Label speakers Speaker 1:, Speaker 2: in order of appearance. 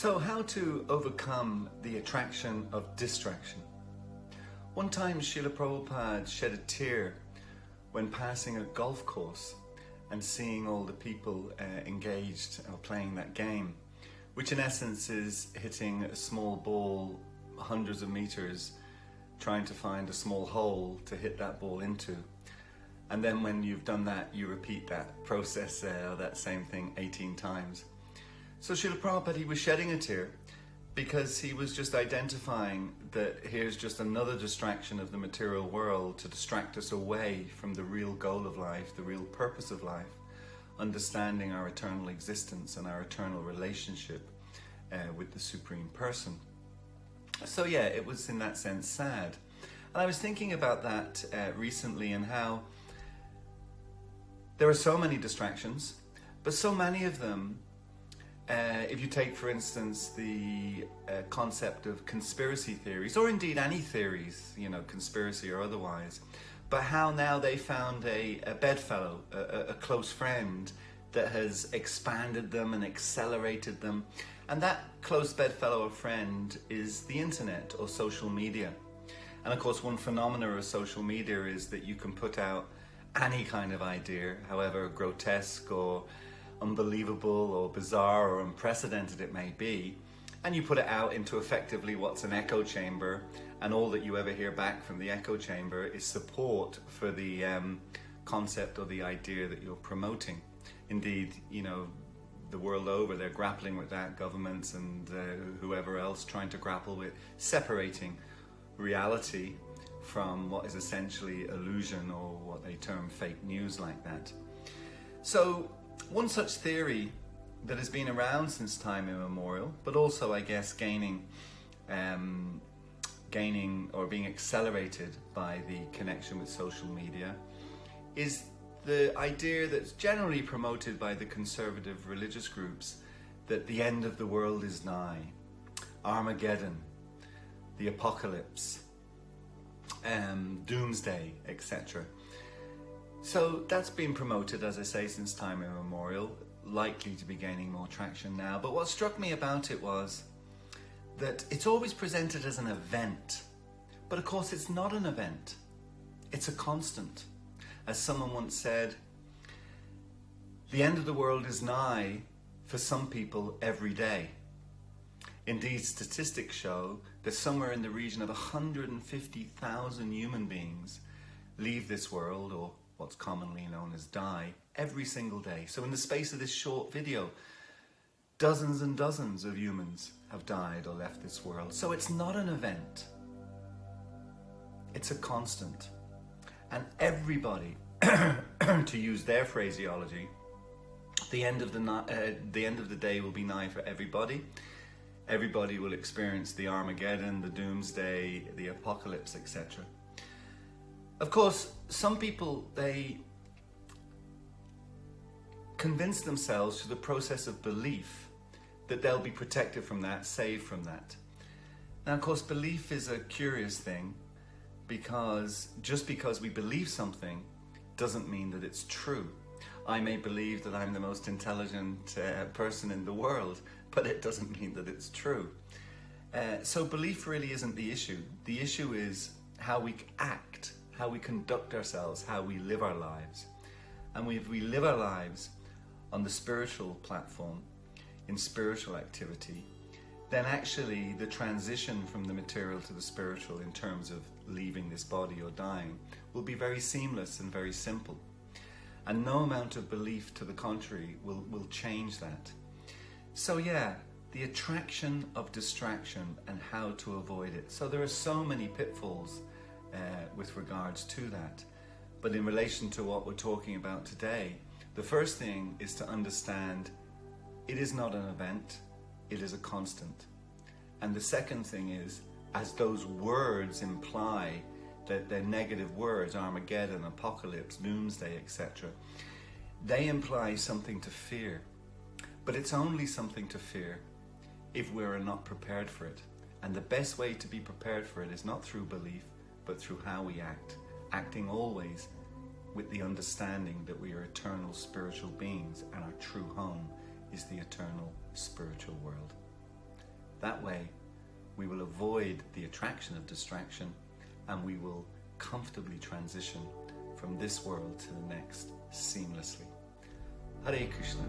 Speaker 1: So, how to overcome the attraction of distraction? One time Srila Prabhupada shed a tear when passing a golf course and seeing all the people engaged or playing that game, which in essence is hitting a small ball hundreds of meters, trying to find a small hole to hit that ball into. And then when you've done that, you repeat that process, that same thing 18 times. So Srila Prabhupada, he was shedding a tear because he was just identifying that here's just another distraction of the material world to distract us away from the real goal of life, the real purpose of life, understanding our eternal existence and our eternal relationship with the Supreme Person. So yeah, it was in that sense sad. And I was thinking about that recently and how there are so many distractions, but so many of them, if you take, for instance, the concept of conspiracy theories, or indeed any theories, you know, conspiracy or otherwise, but how now they found a bedfellow, a close friend that has expanded them and accelerated them. And that close bedfellow or friend is the internet or social media. And of course, one phenomena of social media is that you can put out any kind of idea, however grotesque or unbelievable or bizarre or unprecedented it may be, and you put it out into effectively what's an echo chamber, and all that you ever hear back from the echo chamber is support for the concept or the idea that you're promoting. Indeed, you know, the world over, they're grappling with that, governments and whoever else trying to grapple with separating reality from what is essentially illusion, or what they term fake news like that. So one such theory that has been around since time immemorial, but also I guess gaining or being accelerated by the connection with social media, is the idea that's generally promoted by the conservative religious groups that the end of the world is nigh, Armageddon, the apocalypse, doomsday, etc. So that's been promoted, as I say, since time immemorial, likely to be gaining more traction now. But what struck me about it was that it's always presented as an event. But of course it's not an event. It's a constant. As someone once said, the end of the world is nigh for some people every day. Indeed, statistics show that somewhere in the region of 150,000 human beings leave this world, or what's commonly known as die, every single day. So in the space of this short video, dozens and dozens of humans have died or left this world. So it's not an event. It's a constant. And everybody, to use their phraseology, the end of the day will be nigh for everybody. Everybody will experience the Armageddon, the doomsday, the apocalypse, etc. Of course, some people, they convince themselves through the process of belief that they'll be protected from that, saved from that. Now, of course, belief is a curious thing, because just because we believe something doesn't mean that it's true. I may believe that I'm the most intelligent person in the world, but it doesn't mean that it's true. So belief really isn't the issue. The issue is how we act, how we conduct ourselves, how we live our lives. And if we live our lives on the spiritual platform, in spiritual activity, then actually the transition from the material to the spiritual in terms of leaving this body or dying will be very seamless and very simple. And no amount of belief to the contrary will change that. So yeah, the attraction of distraction and how to avoid it. So there are so many pitfalls with regards to that. But in relation to what we're talking about today, the first thing is to understand it is not an event, it is a constant. And the second thing is, as those words imply, that they're negative words, Armageddon, apocalypse, doomsday, etc., they imply something to fear. But it's only something to fear if we're not prepared for it. And the best way to be prepared for it is not through belief, but through how we act. Acting always with the understanding that we are eternal spiritual beings and our true home is the eternal spiritual world. That way, we will avoid the attraction of distraction, and we will comfortably transition from this world to the next seamlessly. Hare Krishna.